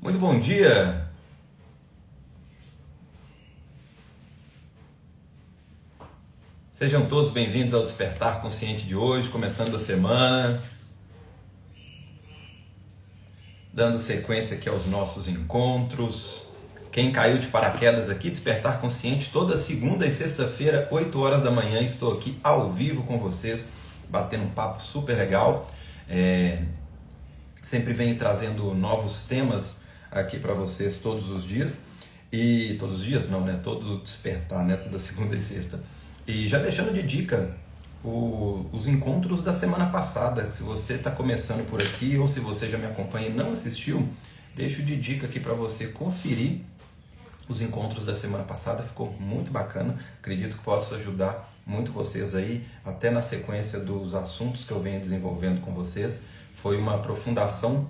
Muito bom dia! Sejam todos bem-vindos ao Despertar Consciente de hoje, começando a semana, dando sequência aqui aos nossos encontros. Quem caiu de paraquedas aqui, Despertar Consciente, toda segunda e sexta-feira, 8 horas da manhã, estou aqui ao vivo com vocês, batendo um papo super legal. Sempre venho trazendo novos temas aqui para vocês todos os dias. E todos os dias não, né? Todo despertar, né? Toda segunda e sexta. E já deixando de dica os encontros da semana passada. Se você está começando por aqui ou se você já me acompanha e não assistiu, deixo de dica aqui para você conferir os encontros da semana passada. Ficou muito bacana. Acredito que possa ajudar muito vocês aí, até na sequência dos assuntos que eu venho desenvolvendo com vocês. Foi uma aprofundação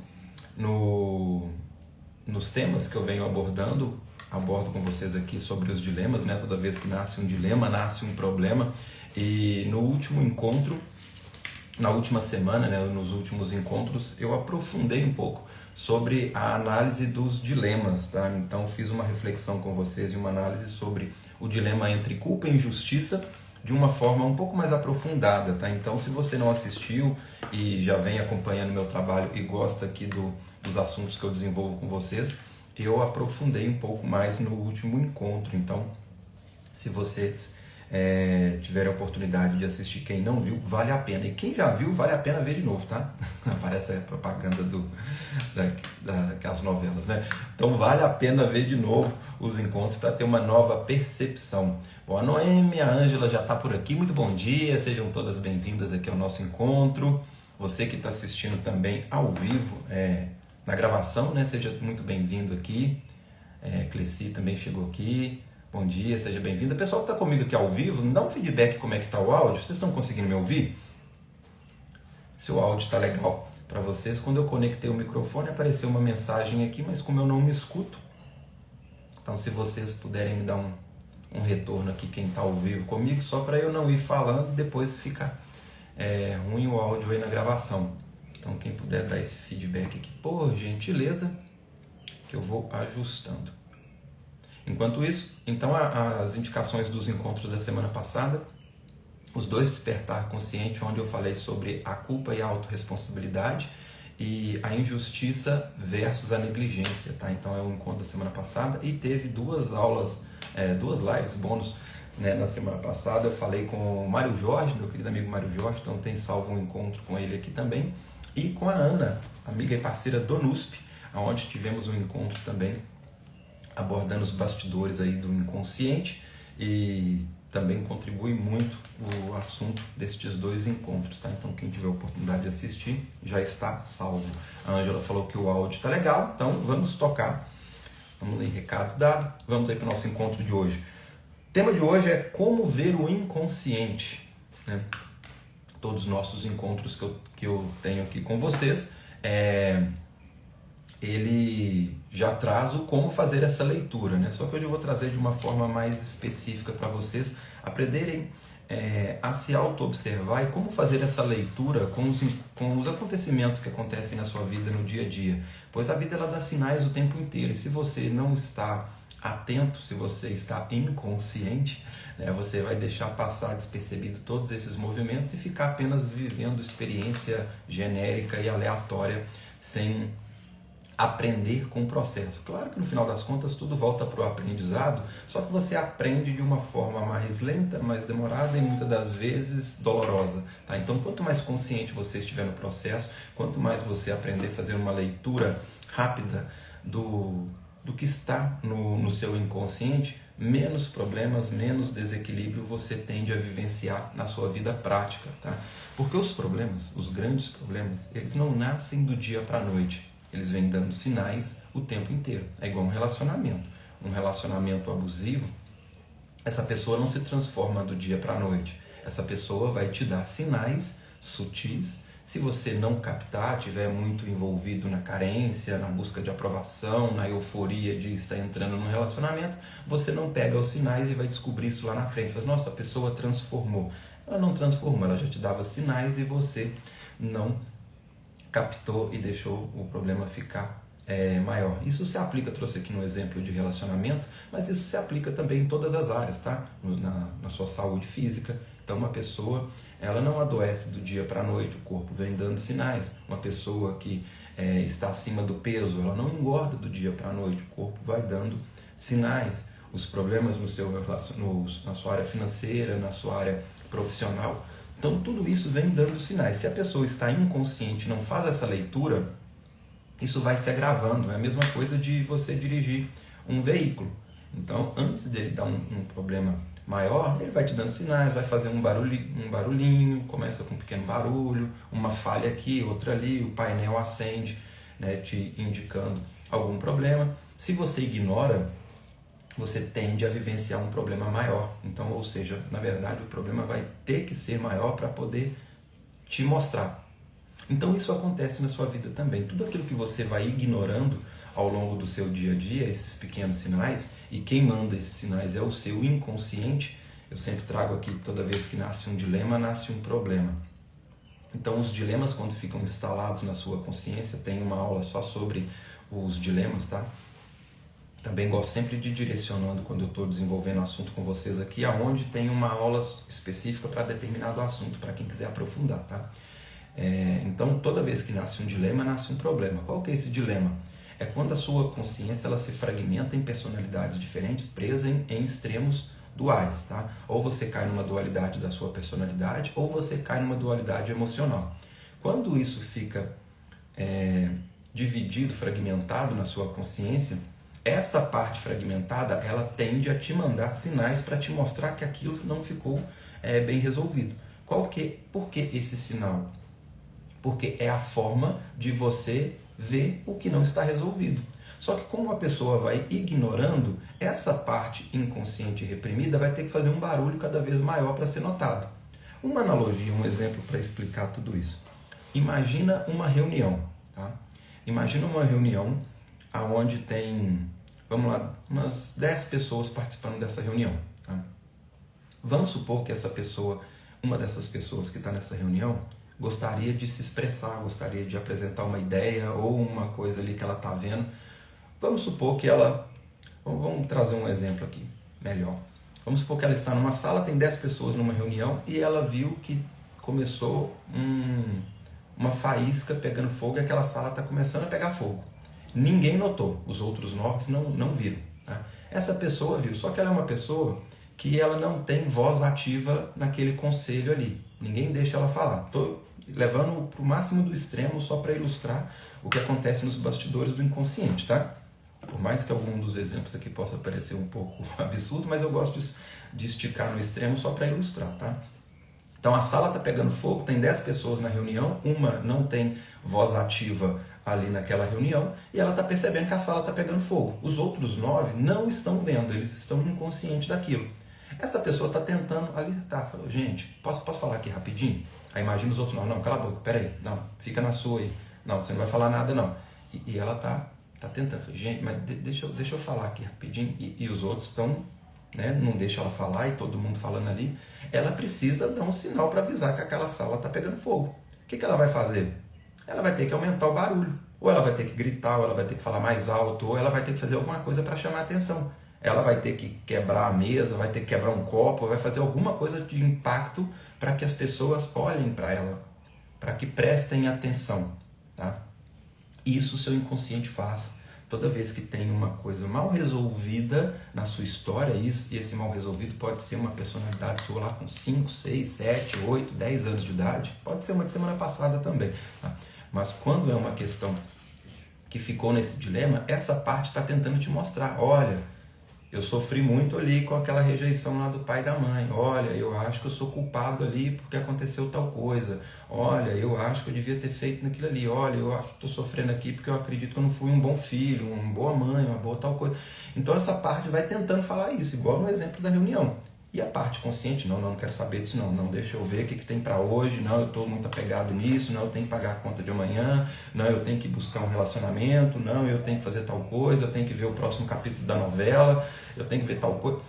nos temas que eu venho abordo com vocês aqui sobre os dilemas, né? Toda vez que nasce um dilema, nasce um problema. E no último encontro, na última semana, né, nos últimos encontros, eu aprofundei um pouco sobre a análise dos dilemas, tá? Então fiz uma reflexão com vocês e uma análise sobre o dilema entre culpa e injustiça de uma forma um pouco mais aprofundada, tá? Então, se você não assistiu e já vem acompanhando meu trabalho e gosta aqui dos assuntos que eu desenvolvo com vocês, eu aprofundei um pouco mais no último encontro. Então, se vocês tiverem a oportunidade de assistir, quem não viu, vale a pena. E quem já viu, vale a pena ver de novo, tá? Parece a propaganda daquelas novelas, né? Então, vale a pena ver de novo os encontros para ter uma nova percepção. Bom, a Noemi, a Ângela já está por aqui. Muito bom dia, sejam todas bem-vindas aqui ao nosso encontro. Você que está assistindo também ao vivo, na gravação, né? Seja muito bem-vindo aqui. Cleci também chegou aqui. Bom dia, seja bem-vinda. Pessoal que está comigo aqui ao vivo, me dá um feedback como é que está o áudio. Vocês estão conseguindo me ouvir? Se o áudio está legal para vocês. Quando eu conectei o microfone, apareceu uma mensagem aqui, mas como eu não me escuto, então se vocês puderem me dar um retorno aqui, quem está ao vivo comigo, só para eu não ir falando, depois fica ruim o áudio aí na gravação. Então quem puder dar esse feedback aqui, por gentileza, que eu vou ajustando. Enquanto isso, então as indicações dos encontros da semana passada, os dois Despertar Consciente, onde eu falei sobre a culpa e a autorresponsabilidade e a injustiça versus a negligência, tá? Então é o encontro da semana passada e teve duas aulas, duas lives bônus, né, na semana passada. Eu falei com o Mário Jorge, meu querido amigo Mário Jorge, então tem salvo um encontro com ele aqui também, e com a Ana, amiga e parceira do NUSP, onde tivemos um encontro também abordando os bastidores aí do inconsciente, e também contribui muito o assunto destes dois encontros, tá? Então quem tiver a oportunidade de assistir já está salvo. A Ângela falou que o áudio está legal, então vamos tocar. Vamos ler recado dado, vamos aí para o nosso encontro de hoje. O tema de hoje é como ver o inconsciente, né? Todos os nossos encontros que eu tenho aqui com vocês, ele já traz o como fazer essa leitura, né? Só que hoje eu vou trazer de uma forma mais específica para vocês aprenderem a se auto-observar e como fazer essa leitura com os acontecimentos que acontecem na sua vida no dia a dia. Pois a vida ela dá sinais o tempo inteiro, e se você não está atento, se você está inconsciente, né, você vai deixar passar despercebido todos esses movimentos e ficar apenas vivendo experiência genérica e aleatória, sem aprender com o processo. Claro que no final das contas tudo volta para o aprendizado, só que você aprende de uma forma mais lenta, mais demorada e muitas das vezes dolorosa, tá? Então quanto mais consciente você estiver no processo, quanto mais você aprender a fazer uma leitura rápida do que está no seu inconsciente, menos problemas, menos desequilíbrio você tende a vivenciar na sua vida prática, tá? Porque os problemas, os grandes problemas, eles não nascem do dia para a noite. Eles vêm dando sinais o tempo inteiro. É igual um relacionamento. Um relacionamento abusivo, essa pessoa não se transforma do dia para a noite. Essa pessoa vai te dar sinais sutis. Se você não captar, estiver muito envolvido na carência, na busca de aprovação, na euforia de estar entrando num relacionamento, você não pega os sinais e vai descobrir isso lá na frente. Fala, nossa, a pessoa transformou. Ela não transformou, ela já te dava sinais e você não captou e deixou o problema ficar maior. Isso se aplica, trouxe aqui no exemplo de relacionamento, mas isso se aplica também em todas as áreas, tá? Na sua saúde física. Então uma pessoa, ela não adoece do dia para a noite, o corpo vem dando sinais. Uma pessoa que está acima do peso, ela não engorda do dia para a noite, o corpo vai dando sinais. Os problemas na sua área financeira, na sua área profissional, então tudo isso vem dando sinais. Se a pessoa está inconsciente, não faz essa leitura, isso vai se agravando. É a mesma coisa de você dirigir um veículo. Então, antes dele dar um problema maior, ele vai te dando sinais, vai fazer um barulhinho, começa com um pequeno barulho, uma falha aqui, outra ali, o painel acende, né, te indicando algum problema. Se você ignora, você tende a vivenciar um problema maior. Então, ou seja, na verdade, o problema vai ter que ser maior para poder te mostrar. Então isso acontece na sua vida também. Tudo aquilo que você vai ignorando ao longo do seu dia a dia, esses pequenos sinais, e quem manda esses sinais é o seu inconsciente. Eu sempre trago aqui, toda vez que nasce um dilema, nasce um problema. Então os dilemas, quando ficam instalados na sua consciência, tem uma aula só sobre os dilemas, tá? Também gosto sempre de ir direcionando quando eu estou desenvolvendo o assunto com vocês aqui, aonde tem uma aula específica para determinado assunto, para quem quiser aprofundar, tá? Então, toda vez que nasce um dilema, nasce um problema. Qual que é esse dilema? É quando a sua consciência ela se fragmenta em personalidades diferentes, presa em extremos duais, tá? Ou você cai numa dualidade da sua personalidade, ou você cai numa dualidade emocional. Quando isso fica dividido, fragmentado na sua consciência, essa parte fragmentada, ela tende a te mandar sinais para te mostrar que aquilo não ficou bem resolvido. Por que esse sinal? Porque é a forma de você ver o que não está resolvido. Só que como a pessoa vai ignorando, essa parte inconsciente reprimida vai ter que fazer um barulho cada vez maior para ser notado. Uma analogia, um exemplo para explicar tudo isso. Imagina uma reunião, tá? Imagina uma reunião onde tem, vamos lá, umas 10 pessoas participando dessa reunião, tá? Vamos supor que essa pessoa, uma dessas pessoas que está nessa reunião, gostaria de se expressar, gostaria de apresentar uma ideia ou uma coisa ali que ela está vendo. Vamos supor que ela... Vamos trazer um exemplo aqui, melhor. Vamos supor que ela está numa sala, tem 10 pessoas numa reunião e ela viu que começou uma faísca pegando fogo e aquela sala está começando a pegar fogo. Ninguém notou, os outros 9 não viram, tá? Essa pessoa viu, só que ela é uma pessoa que ela não tem voz ativa naquele conselho ali. Ninguém deixa ela falar. Estou levando para o máximo do extremo só para ilustrar o que acontece nos bastidores do inconsciente, tá? Por mais que algum dos exemplos aqui possa parecer um pouco absurdo, mas eu gosto de esticar no extremo só para ilustrar, tá? Então a sala está pegando fogo, tem 10 pessoas na reunião, uma não tem voz ativa ali naquela reunião e ela está percebendo que a sala está pegando fogo. Os outros 9 não estão vendo, eles estão inconscientes daquilo. Essa pessoa está tentando ali, falou, gente, posso falar aqui rapidinho? Aí imagina os outros, não, cala a boca, peraí, não, fica na sua aí, não, você não vai falar nada não. E ela tá tentando, gente, mas deixa eu falar aqui rapidinho, e os outros estão, né, não deixa ela falar e todo mundo falando ali. Ela precisa dar um sinal para avisar que aquela sala está pegando fogo. O que ela vai fazer? Ela vai ter que aumentar o barulho, ou ela vai ter que gritar, ou ela vai ter que falar mais alto, ou ela vai ter que fazer alguma coisa para chamar a atenção. Ela vai ter que quebrar a mesa, vai ter que quebrar um copo, vai fazer alguma coisa de impacto para que as pessoas olhem para ela, para que prestem atenção, tá? Isso o seu inconsciente faz. Toda vez que tem uma coisa mal resolvida na sua história, e esse mal resolvido pode ser uma personalidade sua lá com 5, 6, 7, 8, 10 anos de idade, pode ser uma de semana passada também, tá? Mas quando é uma questão que ficou nesse dilema, essa parte está tentando te mostrar, olha, eu sofri muito ali com aquela rejeição lá do pai e da mãe. Olha, eu acho que eu sou culpado ali porque aconteceu tal coisa. Olha, eu acho que eu devia ter feito naquilo ali. Olha, eu acho que estou sofrendo aqui porque eu acredito que eu não fui um bom filho, uma boa mãe, uma boa tal coisa. Então essa parte vai tentando falar isso, igual no exemplo da reunião. E a parte consciente, não quero saber disso não, deixa eu ver o que tem para hoje, não, eu estou muito apegado nisso, não, eu tenho que pagar a conta de amanhã, não, eu tenho que buscar um relacionamento, não, eu tenho que fazer tal coisa, eu tenho que ver o próximo capítulo da novela, eu tenho que ver tal coisa.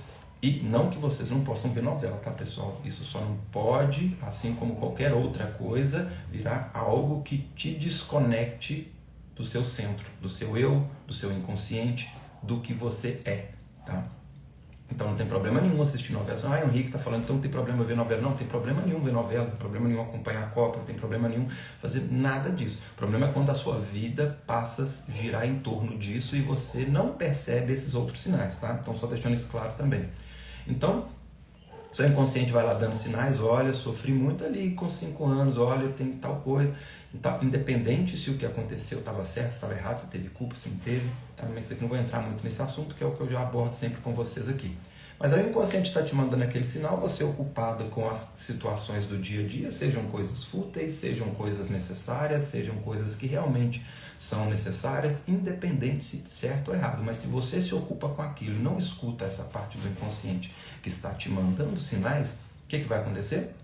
E não que vocês não possam ver novela, tá, pessoal? Isso só não pode, assim como qualquer outra coisa, virar algo que te desconecte do seu centro, do seu eu, do seu inconsciente, do que você é, tá? Então não tem problema nenhum assistir novela. Ah, o Henrique está falando, então não tem problema ver novela. Não tem problema nenhum ver novela, não tem problema nenhum acompanhar a Copa, não tem problema nenhum fazer nada disso. O problema é quando a sua vida passa a girar em torno disso e você não percebe esses outros sinais, tá? Então só deixando isso claro também. Então, seu inconsciente vai lá dando sinais, olha, sofri muito ali com 5 anos, olha, eu tenho tal coisa. Então, independente se o que aconteceu estava certo, se estava errado, se teve culpa, se não teve, tá? Mas isso aqui não vou entrar muito nesse assunto, que é o que eu já abordo sempre com vocês aqui. Mas aí o inconsciente está te mandando aquele sinal, você é ocupado com as situações do dia a dia, sejam coisas fúteis, sejam coisas necessárias, sejam coisas que realmente são necessárias, independente se certo ou errado. Mas se você se ocupa com aquilo e não escuta essa parte do inconsciente que está te mandando sinais, o que vai acontecer?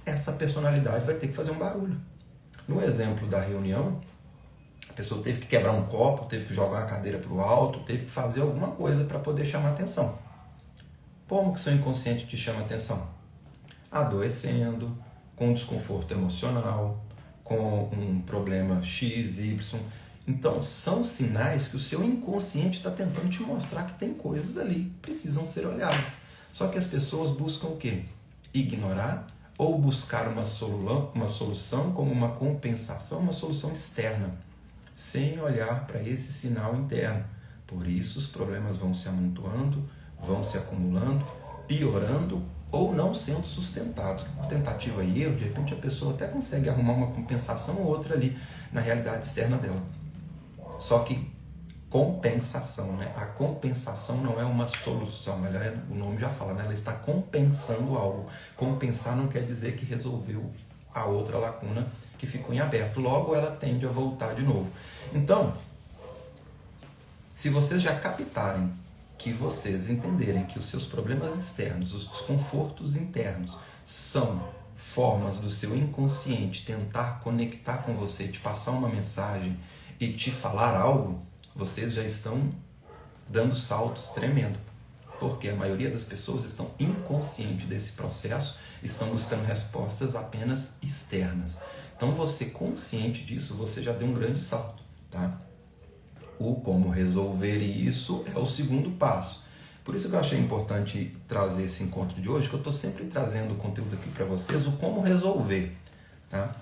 Essa personalidade vai ter que fazer um barulho. No exemplo da reunião, a pessoa teve que quebrar um copo, teve que jogar uma cadeira para o alto, teve que fazer alguma coisa para poder chamar atenção. Como que seu inconsciente te chama atenção? Adoecendo, com desconforto emocional, com um problema X, Y. Então, são sinais que o seu inconsciente está tentando te mostrar que tem coisas ali que precisam ser olhadas. Só que as pessoas buscam o quê? Ignorar ou buscar uma solução como uma compensação, uma solução externa, sem olhar para esse sinal interno. Por isso os problemas vão se amontoando, vão se acumulando, piorando ou não sendo sustentados. Por tentativa e erro, de repente a pessoa até consegue arrumar uma compensação ou outra ali na realidade externa dela. Só que compensação, né? A compensação não é uma solução, o nome já fala, né? Ela está compensando algo. Compensar não quer dizer que resolveu a outra lacuna que ficou em aberto. Logo ela tende a voltar de novo. Então, se vocês já captarem, que vocês entenderem que os seus problemas externos, os desconfortos internos, são formas do seu inconsciente tentar conectar com você, te passar uma mensagem e te falar algo, vocês já estão dando saltos tremendo. Porque a maioria das pessoas estão inconscientes desse processo, estão buscando respostas apenas externas. Então você consciente disso, você já deu um grande salto, tá? O como resolver isso é o segundo passo. Por isso que eu achei importante trazer esse encontro de hoje, que eu estou sempre trazendo conteúdo aqui para vocês, o como resolver, tá?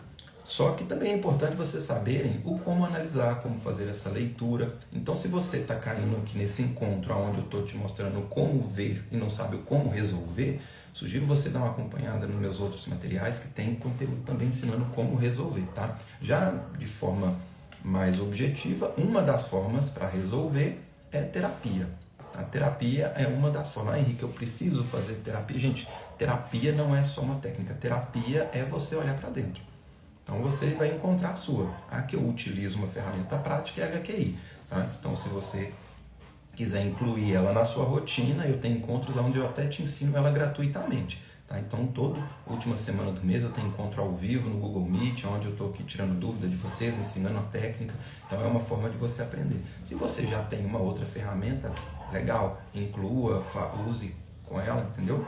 Só que também é importante vocês saberem o como analisar, como fazer essa leitura. Então, se você está caindo aqui nesse encontro onde eu estou te mostrando como ver e não sabe o como resolver, sugiro você dar uma acompanhada nos meus outros materiais que tem conteúdo também ensinando como resolver, tá? Já de forma mais objetiva, uma das formas para resolver é terapia. A terapia é uma das formas. Ah, Henrique, eu preciso fazer terapia. Gente, terapia não é só uma técnica. Terapia é você olhar para dentro. Então você vai encontrar a sua. Aqui eu utilizo uma ferramenta prática, é a HQI. Tá? Então se você quiser incluir ela na sua rotina, eu tenho encontros onde eu até te ensino ela gratuitamente. Tá? Então toda última semana do mês eu tenho encontro ao vivo no Google Meet, onde eu estou aqui tirando dúvida de vocês, ensinando a técnica. Então é uma forma de você aprender. Se você já tem uma outra ferramenta, legal, inclua, use com ela, entendeu?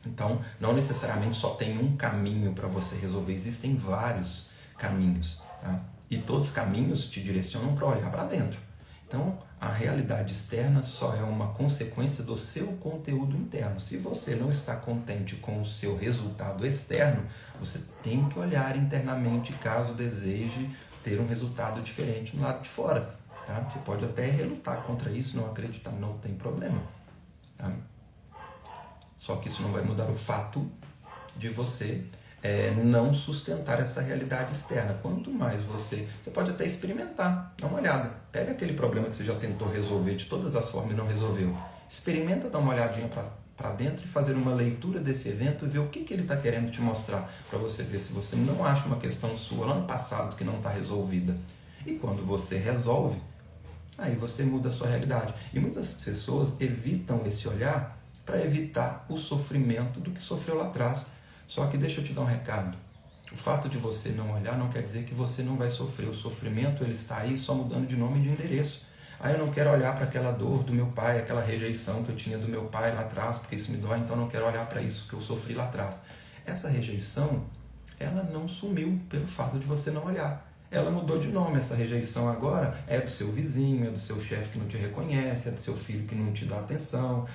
Então, não necessariamente só tem um caminho para você resolver, existem vários caminhos, tá? E todos os caminhos te direcionam para olhar para dentro. Então, a realidade externa só é uma consequência do seu conteúdo interno. Se você não está contente com o seu resultado externo, você tem que olhar internamente caso deseje ter um resultado diferente no lado de fora, tá? Você pode até relutar contra isso, não acreditar, não tem problema, tá? Só que isso não vai mudar o fato de você não sustentar essa realidade externa. Quanto mais você pode até experimentar, dá uma olhada. Pega aquele problema que você já tentou resolver de todas as formas e não resolveu. Experimenta dar uma olhadinha para dentro e fazer uma leitura desse evento e ver o que ele está querendo te mostrar, para você ver se você não acha uma questão sua lá no passado que não está resolvida. E quando você resolve, aí você muda a sua realidade. E muitas pessoas evitam esse olhar para evitar o sofrimento do que sofreu lá atrás. Só que deixa eu te dar um recado. O fato de você não olhar não quer dizer que você não vai sofrer. O sofrimento ele está aí só mudando de nome e de endereço. Ah, eu não quero olhar para aquela dor do meu pai, aquela rejeição que eu tinha do meu pai lá atrás, porque isso me dói, então eu não quero olhar para isso que eu sofri lá atrás. Essa rejeição, ela não sumiu pelo fato de você não olhar. ela mudou de nome. Essa rejeição agora é do seu vizinho, é do seu chefe que não te reconhece, é do seu filho que não te dá atenção,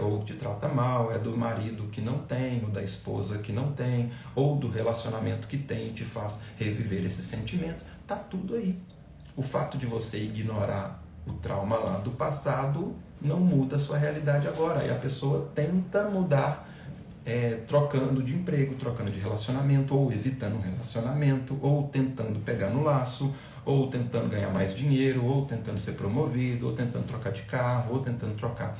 ou te trata mal, é do marido que não tem, ou da esposa que não tem, ou do relacionamento que tem e te faz reviver esse sentimento. Tá tudo aí. O fato de você ignorar o trauma lá do passado não muda a sua realidade agora. E a pessoa tenta mudar, trocando de emprego, trocando de relacionamento, ou evitando um relacionamento, ou tentando pegar no laço, ou tentando ganhar mais dinheiro, ou tentando ser promovido, ou tentando trocar de carro, ou tentando trocar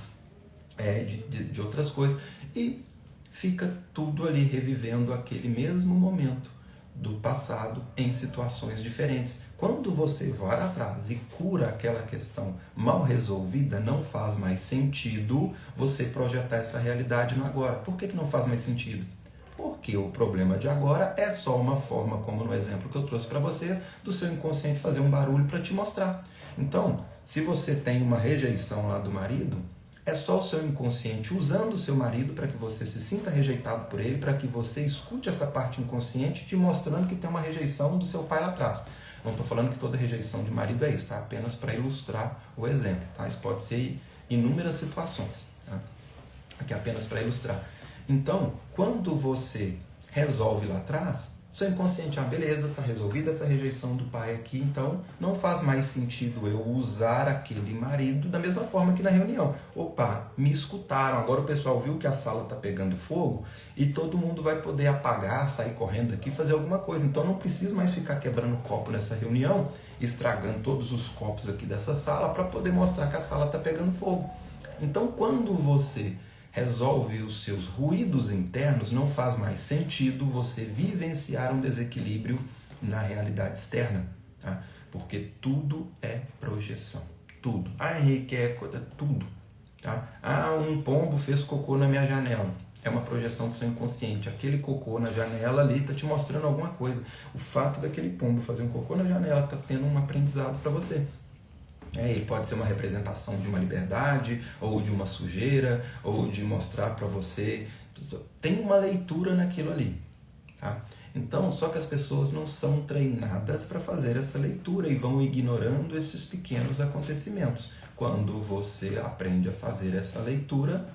de outras coisas. E fica tudo ali revivendo aquele mesmo momento do passado em situações diferentes. Quando você vai atrás e cura aquela questão mal resolvida, não faz mais sentido você projetar essa realidade no agora. Por que não faz mais sentido? Porque o problema de agora é só uma forma, como no exemplo que eu trouxe para vocês, do seu inconsciente fazer um barulho para te mostrar. Então, se você tem uma rejeição lá do marido, é só o seu inconsciente usando o seu marido para que você se sinta rejeitado por ele, para que você escute essa parte inconsciente te mostrando que tem uma rejeição do seu pai lá atrás. Não estou falando que toda rejeição de marido é isso, tá? Apenas para ilustrar o exemplo, tá? Isso pode ser inúmeras situações, tá? Aqui é apenas para ilustrar. Então, quando você resolve lá atrás, seu inconsciente, beleza, está resolvida essa rejeição do pai aqui, então não faz mais sentido eu usar aquele marido da mesma forma que na reunião. Opa, me escutaram, agora o pessoal viu que a sala está pegando fogo e todo mundo vai poder apagar, sair correndo aqui, fazer alguma coisa. Então não preciso mais ficar quebrando copo nessa reunião, estragando todos os copos aqui dessa sala para poder mostrar que a sala está pegando fogo. Então quando você resolve os seus ruídos internos, não faz mais sentido você vivenciar um desequilíbrio na realidade externa, tá? Porque tudo é projeção, tudo. Henrique, tudo, tá? Um pombo fez cocô na minha janela, é uma projeção do seu inconsciente. Aquele cocô na janela ali está te mostrando alguma coisa. O fato daquele pombo fazer um cocô na janela está tendo um aprendizado para você. Ele pode ser uma representação de uma liberdade, ou de uma sujeira, ou de mostrar para você. Tem uma leitura naquilo ali, tá? Então, só que as pessoas não são treinadas para fazer essa leitura e vão ignorando esses pequenos acontecimentos. Quando você aprende a fazer essa leitura,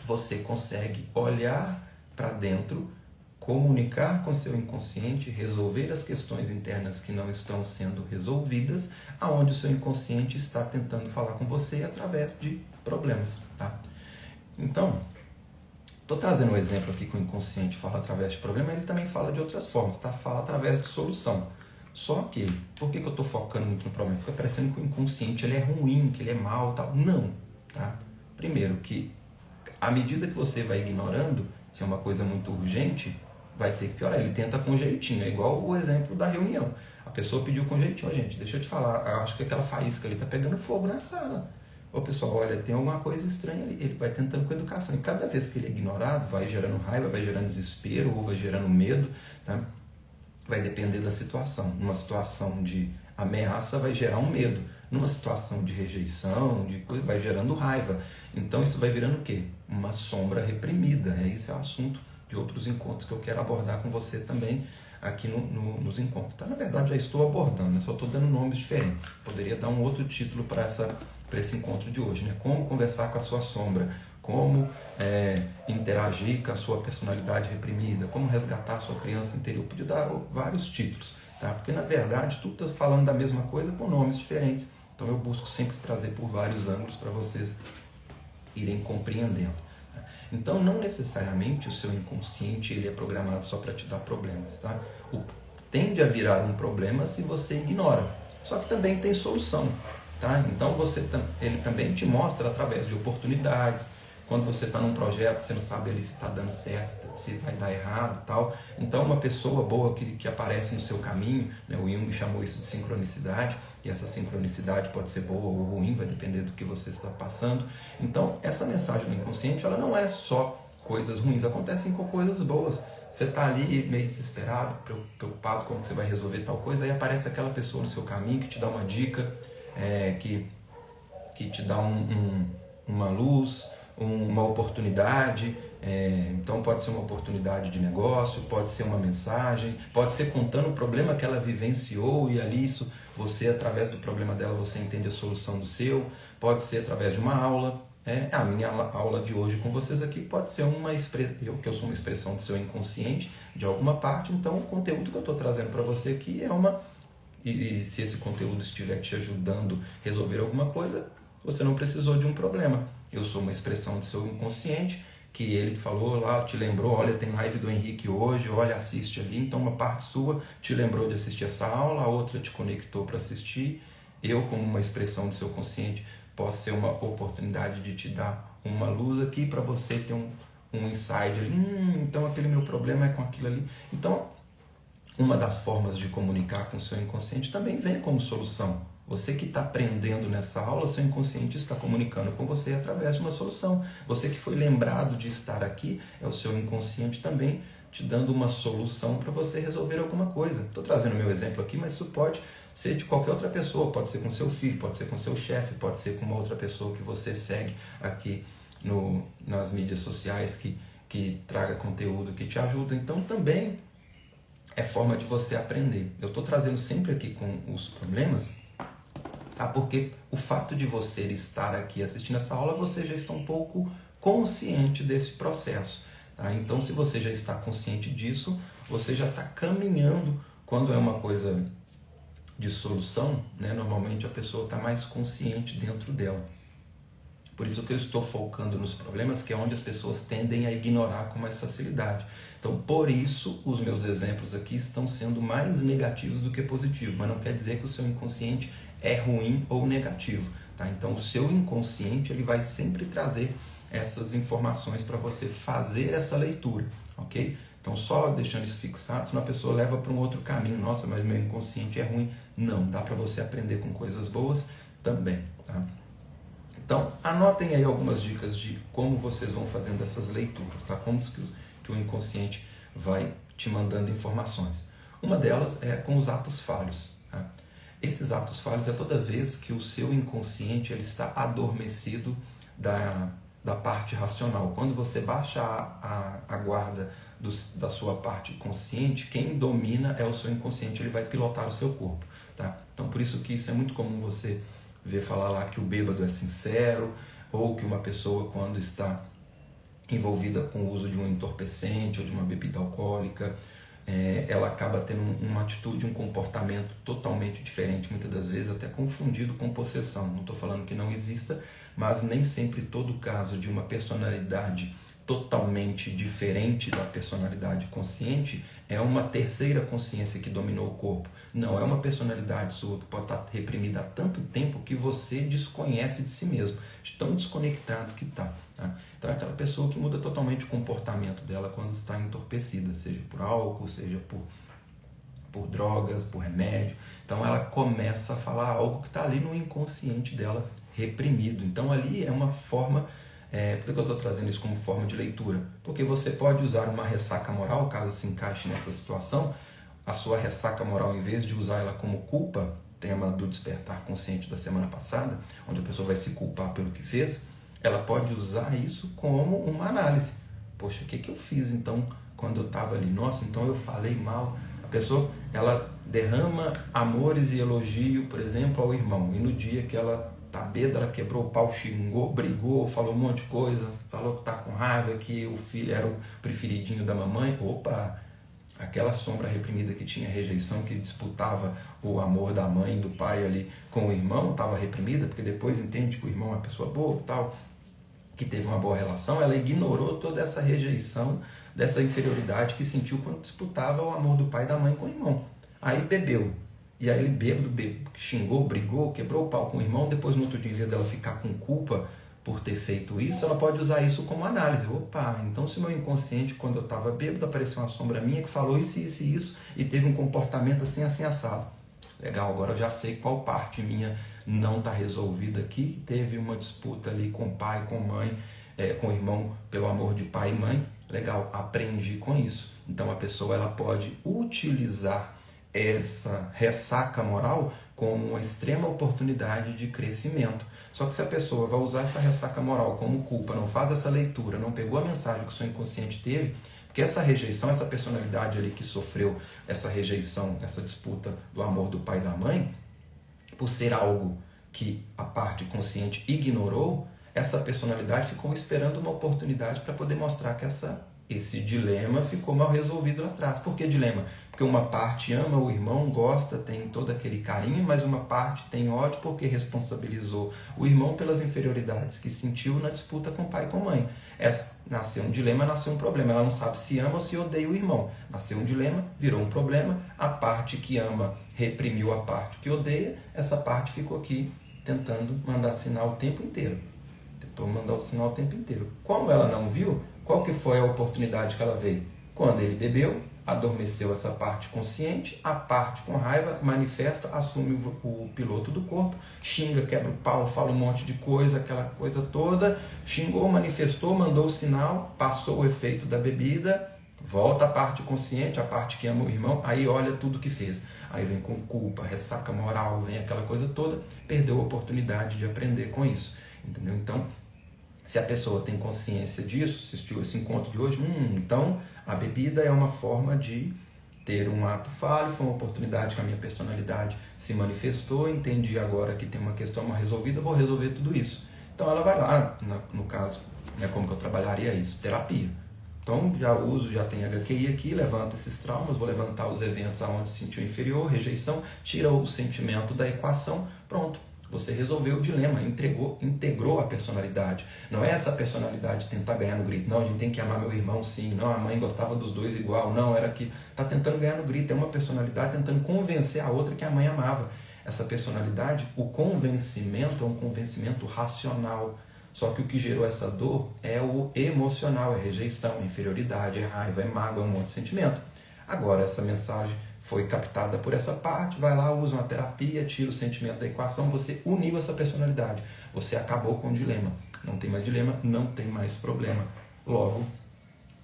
você consegue olhar para dentro, comunicar com seu inconsciente, resolver as questões internas que não estão sendo resolvidas, aonde o seu inconsciente está tentando falar com você através de problemas, tá? Então, estou trazendo um exemplo aqui que o inconsciente fala através de problema, ele também fala de outras formas, tá? Fala através de solução. Só que, por que eu estou focando muito no problema? Fica parecendo que o inconsciente ele é ruim, que ele é mau, tal. Não, tá? Primeiro que, à medida que você vai ignorando, se é uma coisa muito urgente, vai ter que piorar. Ele tenta com jeitinho, é igual o exemplo da reunião. A pessoa pediu com jeitinho, gente, deixa eu te falar, eu acho que aquela faísca ali está pegando fogo na sala. O pessoal, olha, tem alguma coisa estranha ali. Ele vai tentando com educação. E cada vez que ele é ignorado, vai gerando raiva, vai gerando desespero, ou vai gerando medo, tá? Vai depender da situação. Numa situação de ameaça, vai gerar um medo. Numa situação de rejeição, de coisa, vai gerando raiva. Então isso vai virando o quê? Uma sombra reprimida. Esse é o assunto de outros encontros que eu quero abordar com você também aqui nos encontros. Tá? Na verdade, já estou abordando, só estou dando nomes diferentes. Poderia dar um outro título para esse encontro de hoje, né? Como conversar com a sua sombra, como interagir com a sua personalidade reprimida, como resgatar a sua criança interior. Podia dar vários títulos, tá? Porque na verdade tudo está falando da mesma coisa com nomes diferentes. Então eu busco sempre trazer por vários ângulos para vocês irem compreendendo. Então, não necessariamente o seu inconsciente ele é programado só para te dar problemas, tá? Tende a virar um problema se você ignora. Só que também tem solução, tá? Então, ele também te mostra através de oportunidades. Quando você está num projeto, você não sabe ali se está dando certo, se vai dar errado e tal. Então, uma pessoa boa que aparece no seu caminho, né? O Jung chamou isso de sincronicidade, e essa sincronicidade pode ser boa ou ruim, vai depender do que você está passando. Então, essa mensagem do inconsciente, ela não é só coisas ruins, acontecem com coisas boas. Você está ali meio desesperado, preocupado como você vai resolver tal coisa, aí aparece aquela pessoa no seu caminho que te dá uma dica, que te dá uma luz, uma oportunidade, Então pode ser uma oportunidade de negócio, pode ser uma mensagem, pode ser contando o problema que ela vivenciou e ali você, através do problema dela, você entende a solução do seu, pode ser através de uma aula. A minha aula de hoje com vocês aqui pode ser que eu sou uma expressão do seu inconsciente de alguma parte, então o conteúdo que eu estou trazendo para você aqui e se esse conteúdo estiver te ajudando a resolver alguma coisa, você não precisou de um problema. Eu sou uma expressão do seu inconsciente, que ele falou lá, te lembrou, olha, tem live do Henrique hoje, olha, assiste ali, então uma parte sua te lembrou de assistir essa aula, a outra te conectou para assistir. Eu, como uma expressão do seu consciente, posso ser uma oportunidade de te dar uma luz aqui para você ter um insight ali, então aquele meu problema é com aquilo ali. Então, uma das formas de comunicar com o seu inconsciente também vem como solução. Você que está aprendendo nessa aula, seu inconsciente está comunicando com você através de uma solução. Você que foi lembrado de estar aqui, é o seu inconsciente também te dando uma solução para você resolver alguma coisa. Estou trazendo meu exemplo aqui, mas isso pode ser de qualquer outra pessoa. Pode ser com seu filho, pode ser com seu chefe, pode ser com uma outra pessoa que você segue aqui nas mídias sociais que traga conteúdo que te ajuda. Então também é forma de você aprender. Eu estou trazendo sempre aqui com os problemas, porque o fato de você estar aqui assistindo essa aula, você já está um pouco consciente desse processo. Então, se você já está consciente disso, você já está caminhando. Quando é uma coisa de solução, normalmente a pessoa está mais consciente dentro dela. Por isso que eu estou focando nos problemas, que é onde as pessoas tendem a ignorar com mais facilidade. Então, por isso, os meus exemplos aqui estão sendo mais negativos do que positivos, mas não quer dizer que o seu inconsciente é ruim ou negativo. Então, o seu inconsciente ele vai sempre trazer essas informações para você fazer essa leitura, ok? Então, só deixando isso fixado, senão a pessoa leva para um outro caminho. Nossa, mas meu inconsciente é ruim. Não, dá para você aprender com coisas boas também, tá? Então, anotem aí algumas dicas de como vocês vão fazendo essas leituras, tá? Como que o inconsciente vai te mandando informações. Uma delas é com os atos falhos, tá? Esses atos falhos é toda vez que o seu inconsciente ele está adormecido da parte racional. Quando você baixa a guarda da sua parte consciente, quem domina é o seu inconsciente, ele vai pilotar o seu corpo, tá? Então, por isso que isso é muito comum você ver falar lá que o bêbado é sincero, ou que uma pessoa, quando está envolvida com o uso de um entorpecente ou de uma bebida alcoólica, ela acaba tendo uma atitude, um comportamento totalmente diferente, muitas das vezes até confundido com possessão. Não estou falando que não exista, mas nem sempre todo caso de uma personalidade totalmente diferente da personalidade consciente é uma terceira consciência que dominou o corpo. Não, é uma personalidade sua que pode estar reprimida há tanto tempo que você desconhece de si mesmo, de tão desconectado que está. Tá? Então é aquela pessoa que muda totalmente o comportamento dela quando está entorpecida, seja por álcool, seja por drogas, por remédio. Então ela começa a falar algo que está ali no inconsciente dela reprimido. Então ali é uma forma... Por que eu estou trazendo isso como forma de leitura? Porque você pode usar uma ressaca moral, caso se encaixe nessa situação, a sua ressaca moral, em vez de usar ela como culpa, tema do despertar consciente da semana passada, onde a pessoa vai se culpar pelo que fez, ela pode usar isso como uma análise. Poxa, o que eu fiz então quando eu estava ali? Nossa, então eu falei mal. A pessoa, ela derrama amores e elogio, por exemplo, ao irmão, e no dia que ela tá bêbada, ela quebrou o pau, xingou, brigou, falou um monte de coisa, falou que tá com raiva, que o filho era o preferidinho da mamãe. Opa, aquela sombra reprimida que tinha rejeição, que disputava o amor da mãe e do pai ali com o irmão, estava reprimida, porque depois entende que o irmão é uma pessoa boa e tal, que teve uma boa relação, ela ignorou toda essa rejeição, dessa inferioridade que sentiu quando disputava o amor do pai e da mãe com o irmão. Aí bebeu. E aí ele bêbado, xingou, brigou, quebrou o pau com o irmão, depois no outro dia, em vez dela ficar com culpa por ter feito isso, ela pode usar isso como análise. Opa, então se o meu inconsciente, quando eu estava bêbado, apareceu uma sombra minha que falou isso, isso e isso, e teve um comportamento assim, assim, assado. Legal, agora eu já sei qual parte minha não está resolvida aqui, teve uma disputa ali com o pai, com a mãe, com o irmão, pelo amor de pai e mãe. Legal, aprendi com isso. Então a pessoa ela pode utilizar essa ressaca moral como uma extrema oportunidade de crescimento. Só que se a pessoa vai usar essa ressaca moral como culpa, não faz essa leitura, não pegou a mensagem que o seu inconsciente teve, porque essa rejeição, essa personalidade ali que sofreu essa rejeição, essa disputa do amor do pai e da mãe, por ser algo que a parte consciente ignorou, essa personalidade ficou esperando uma oportunidade para poder mostrar que esse dilema ficou mal resolvido lá atrás. Por que dilema? Porque uma parte ama o irmão, gosta, tem todo aquele carinho, mas uma parte tem ódio porque responsabilizou o irmão pelas inferioridades que sentiu na disputa com o pai e com a mãe. Nasceu um dilema, nasceu um problema. Ela não sabe se ama ou se odeia o irmão. Nasceu um dilema, virou um problema. A parte que ama reprimiu a parte que odeia. Essa parte ficou aqui tentando mandar sinal o tempo inteiro. Tentou mandar o sinal o tempo inteiro. Como ela não viu, qual que foi a oportunidade que ela veio? Quando ele bebeu, adormeceu essa parte consciente, a parte com raiva manifesta, assume o piloto do corpo, xinga, quebra o pau, fala um monte de coisa, aquela coisa toda, xingou, manifestou, mandou o sinal, passou o efeito da bebida, volta a parte consciente, a parte que ama o irmão, aí olha tudo que fez. Aí vem com culpa, ressaca moral, vem aquela coisa toda, perdeu a oportunidade de aprender com isso. Entendeu? Então, se a pessoa tem consciência disso, assistiu esse encontro de hoje, então a bebida é uma forma de ter um ato falho, foi uma oportunidade que a minha personalidade se manifestou, entendi agora que tem uma questão mal resolvida, vou resolver tudo isso. Então ela vai lá, no caso, como que eu trabalharia isso? Terapia. Então já tem HQI aqui, levanta esses traumas, vou levantar os eventos aonde sentiu inferior, rejeição, tira o sentimento da equação, pronto. Você resolveu o dilema, integrou a personalidade. Não é essa personalidade tentar ganhar no grito. Não, a gente tem que amar meu irmão, sim. Não, a mãe gostava dos dois igual. Não, era que está tentando ganhar no grito. É uma personalidade tentando convencer a outra que a mãe amava. Essa personalidade, o convencimento é um convencimento racional. Só que o que gerou essa dor é o emocional, é rejeição, é inferioridade, é raiva, é mágoa, é um monte de sentimento. Agora, essa mensagem foi captada por essa parte, vai lá, usa uma terapia, tira o sentimento da equação, você uniu essa personalidade, você acabou com o dilema. Não tem mais dilema, não tem mais problema. Logo,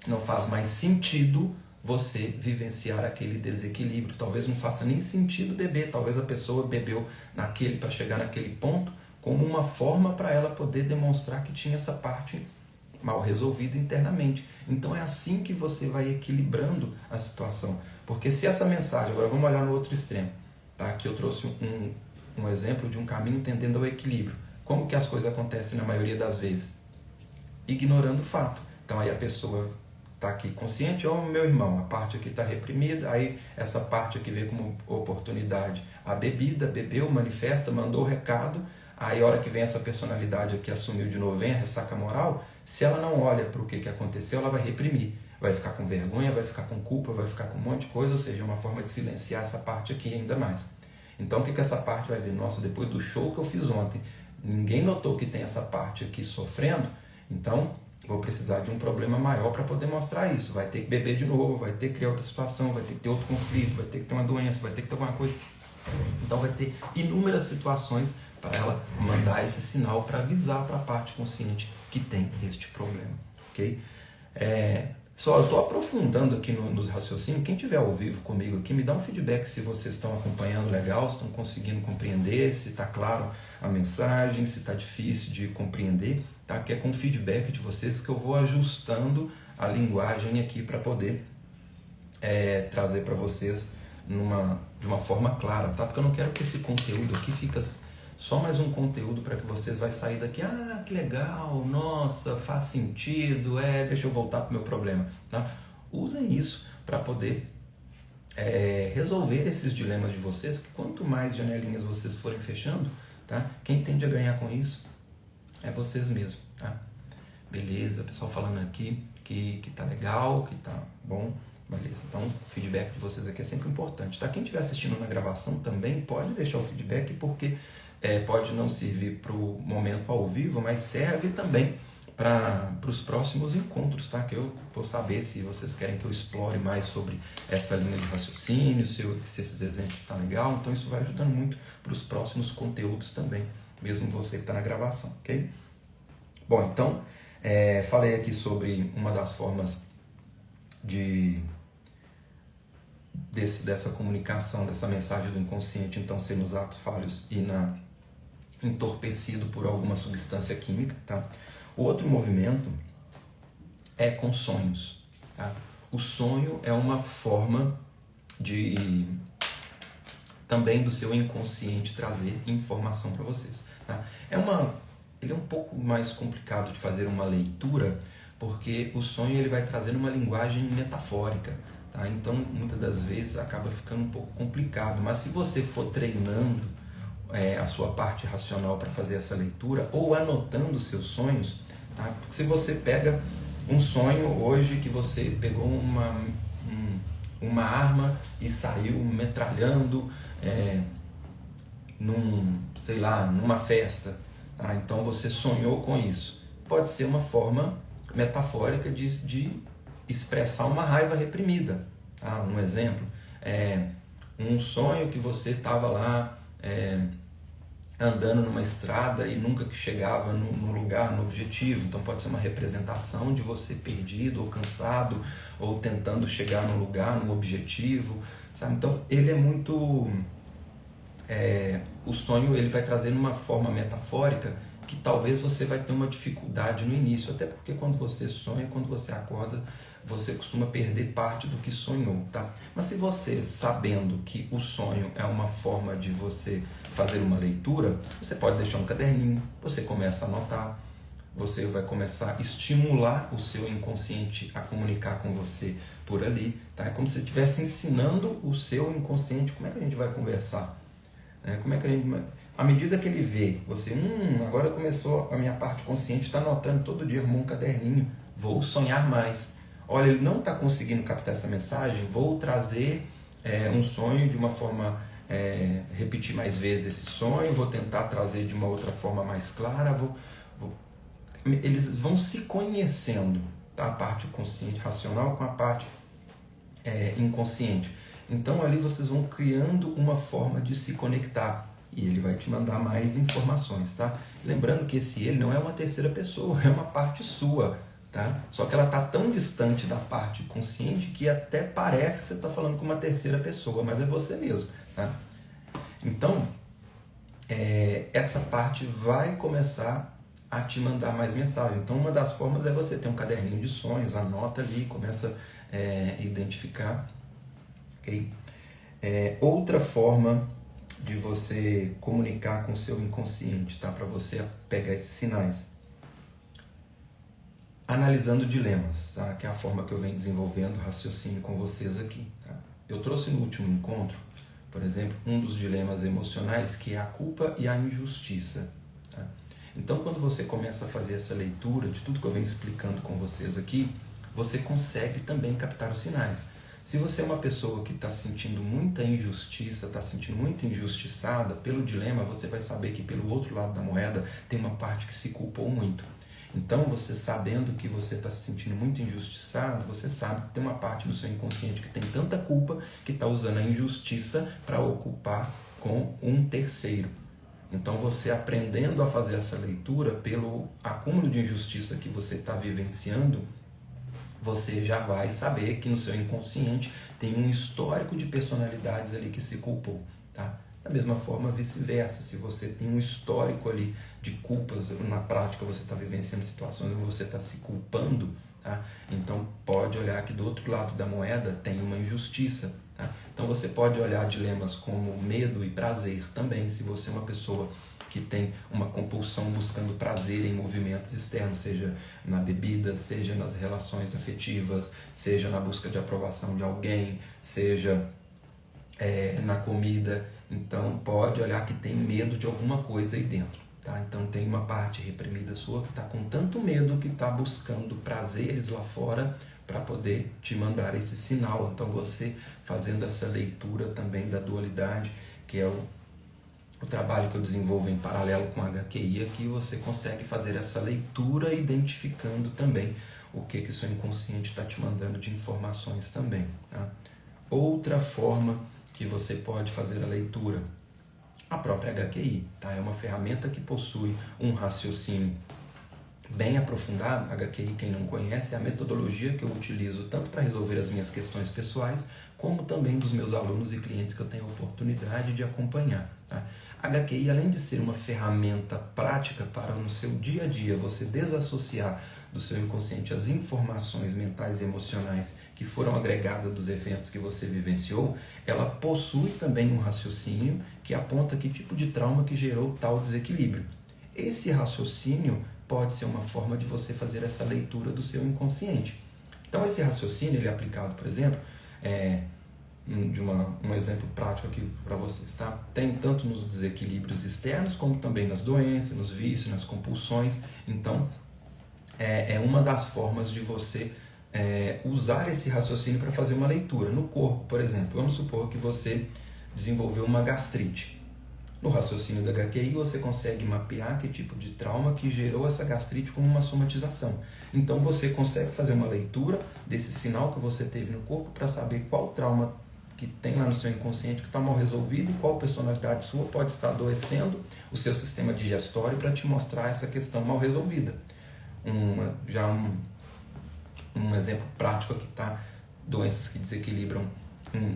não faz mais sentido você vivenciar aquele desequilíbrio. Talvez não faça nem sentido beber, talvez a pessoa bebeu para chegar naquele ponto como uma forma para ela poder demonstrar que tinha essa parte mal resolvida internamente. Então é assim que você vai equilibrando a situação. Porque se essa mensagem, agora vamos olhar no outro extremo, tá? Aqui eu trouxe um exemplo de um caminho tendendo ao equilíbrio. Como que as coisas acontecem na maioria das vezes? Ignorando o fato. Então aí a pessoa está aqui consciente, meu irmão, a parte aqui está reprimida, aí essa parte aqui vê como oportunidade a bebida, bebeu, manifesta, mandou o recado, aí a hora que vem essa personalidade aqui assumiu de novo, vem a ressaca moral, se ela não olha para o que aconteceu, ela vai reprimir. Vai ficar com vergonha, vai ficar com culpa, vai ficar com um monte de coisa, ou seja, é uma forma de silenciar essa parte aqui ainda mais. Então o que essa parte vai ver? Nossa, depois do show que eu fiz ontem, ninguém notou que tem essa parte aqui sofrendo, então vou precisar de um problema maior para poder mostrar isso. Vai ter que beber de novo, vai ter que criar outra situação, vai ter que ter outro conflito, vai ter que ter uma doença, vai ter que ter alguma coisa. Então vai ter inúmeras situações para ela mandar esse sinal para avisar para a parte consciente que tem este problema, ok? Só eu estou aprofundando aqui nos raciocínios. Quem estiver ao vivo comigo aqui, me dá um feedback se vocês estão acompanhando legal, se estão conseguindo compreender, se está claro a mensagem, se está difícil de compreender, tá? Que é com o feedback de vocês que eu vou ajustando a linguagem aqui para poder trazer para vocês de uma forma clara, tá? Porque eu não quero que esse conteúdo aqui fique só mais um conteúdo para que vocês vai sair daqui, que legal, nossa, faz sentido, deixa eu voltar para o meu problema. Tá? Usem isso para poder resolver esses dilemas de vocês, que quanto mais janelinhas vocês forem fechando, tá? Quem tende a ganhar com isso é vocês mesmos. Tá? Beleza, pessoal falando aqui que tá legal, que tá bom. Beleza, então o feedback de vocês aqui é sempre importante. Tá? Quem estiver assistindo na gravação também pode deixar o feedback, porque pode não servir para o momento ao vivo, mas serve também para os próximos encontros, tá? Que eu vou saber se vocês querem que eu explore mais sobre essa linha de raciocínio, se esses exemplos estão legal. Então isso vai ajudando muito para os próximos conteúdos também, mesmo você que está na gravação, ok? Bom, então falei aqui sobre uma das formas dessa comunicação, dessa mensagem do inconsciente, então ser nos atos falhos e entorpecido por alguma substância química, tá? O outro movimento é com sonhos, tá? O sonho é uma forma de também do seu inconsciente trazer informação para vocês, tá? Ele é um pouco mais complicado de fazer uma leitura, porque o sonho ele vai trazer uma linguagem metafórica, tá? Então muitas das vezes acaba ficando um pouco complicado, mas se você for treinando a sua parte racional para fazer essa leitura, ou anotando seus sonhos, tá? Se você pega um sonho hoje que você pegou uma arma e saiu metralhando numa festa, tá? Então você sonhou com isso. Pode ser uma forma metafórica de expressar uma raiva reprimida, tá? Um exemplo um sonho que você estava lá andando numa estrada e nunca que chegava no lugar, no objetivo. Então pode ser uma representação de você perdido ou cansado ou tentando chegar no lugar, no objetivo, sabe? Então ele é muito o sonho ele vai trazer uma forma metafórica que talvez você vai ter uma dificuldade no início, até porque quando você sonha, quando você acorda, você costuma perder parte do que sonhou, tá? Mas se você, sabendo que o sonho é uma forma de você fazer uma leitura, você pode deixar um caderninho, você começa a anotar, você vai começar a estimular o seu inconsciente a comunicar com você por ali, tá? É como se você estivesse ensinando o seu inconsciente como é que a gente vai conversar, como é que a gente... À medida que ele vê você, agora começou a minha parte consciente, está anotando todo dia, arrumou um caderninho, vou sonhar mais. Olha, ele não está conseguindo captar essa mensagem, vou trazer um sonho de uma forma, repetir mais vezes esse sonho, vou tentar trazer de uma outra forma mais clara, eles vão se conhecendo, tá? A parte consciente, racional com a parte inconsciente. Então ali vocês vão criando uma forma de se conectar e ele vai te mandar mais informações, tá? Lembrando que esse ele não é uma terceira pessoa, é uma parte sua, tá? Só que ela está tão distante da parte consciente que até parece que você está falando com uma terceira pessoa, mas é você mesmo, tá? Então, essa parte vai começar a te mandar mais mensagem. Então, uma das formas é você ter um caderninho de sonhos, anota ali, começa a identificar, ok? Outra forma de você comunicar com o seu inconsciente, tá? Para você pegar esses sinais. Analisando dilemas, tá? Que é a forma que eu venho desenvolvendo raciocínio com vocês aqui, tá? Eu trouxe no último encontro, por exemplo, um dos dilemas emocionais que é a culpa e a injustiça, tá? Então, quando você começa a fazer essa leitura de tudo que eu venho explicando com vocês aqui, você consegue também captar os sinais. Se você é uma pessoa que está sentindo muita injustiça, está sentindo muito injustiçada pelo dilema, você vai saber que pelo outro lado da moeda tem uma parte que se culpou muito. Então, você sabendo que você está se sentindo muito injustiçado, você sabe que tem uma parte do seu inconsciente que tem tanta culpa que está usando a injustiça para ocupar com um terceiro. Então, você aprendendo a fazer essa leitura pelo acúmulo de injustiça que você está vivenciando, você já vai saber que no seu inconsciente tem um histórico de personalidades ali que se culpou, tá? Da mesma forma, vice-versa, se você tem um histórico ali de culpas, na prática você está vivenciando situações onde você está se culpando, tá? Então pode olhar que do outro lado da moeda tem uma injustiça, tá? Então você pode olhar dilemas como medo e prazer também, se você é uma pessoa que tem uma compulsão buscando prazer em movimentos externos, seja na bebida, seja nas relações afetivas, seja na busca de aprovação de alguém, seja na comida. Então pode olhar que tem medo de alguma coisa aí dentro, tá? Então tem uma parte reprimida sua que está com tanto medo que está buscando prazeres lá fora para poder te mandar esse sinal. Então você fazendo essa leitura também da dualidade, que é o trabalho que eu desenvolvo em paralelo com a HQI, aqui você consegue fazer essa leitura identificando também o que o seu inconsciente está te mandando de informações também, tá? Outra forma que você pode fazer a leitura, a própria HQI, tá? É uma ferramenta que possui um raciocínio bem aprofundado. A HQI, quem não conhece, é a metodologia que eu utilizo tanto para resolver as minhas questões pessoais como também dos meus alunos e clientes que eu tenho a oportunidade de acompanhar. Tá? HQI, além de ser uma ferramenta prática para no seu dia a dia você desassociar do seu inconsciente as informações mentais e emocionais que foram agregadas dos eventos que você vivenciou, ela possui também um raciocínio que aponta que tipo de trauma que gerou tal desequilíbrio. Esse raciocínio pode ser uma forma de você fazer essa leitura do seu inconsciente. Então esse raciocínio, ele é aplicado, por exemplo, um exemplo prático aqui para vocês, tá? Tem tanto nos desequilíbrios externos, como também nas doenças, nos vícios, nas compulsões. Então, é uma das formas de você usar esse raciocínio para fazer uma leitura. No corpo, por exemplo, vamos supor que você desenvolveu uma gastrite. No raciocínio da HQI, você consegue mapear que tipo de trauma que gerou essa gastrite como uma somatização. Então, você consegue fazer uma leitura desse sinal que você teve no corpo para saber qual trauma que tem lá no seu inconsciente que está mal resolvido e qual personalidade sua pode estar adoecendo o seu sistema digestório para te mostrar essa questão mal resolvida. Um exemplo prático aqui, tá? Doenças que desequilibram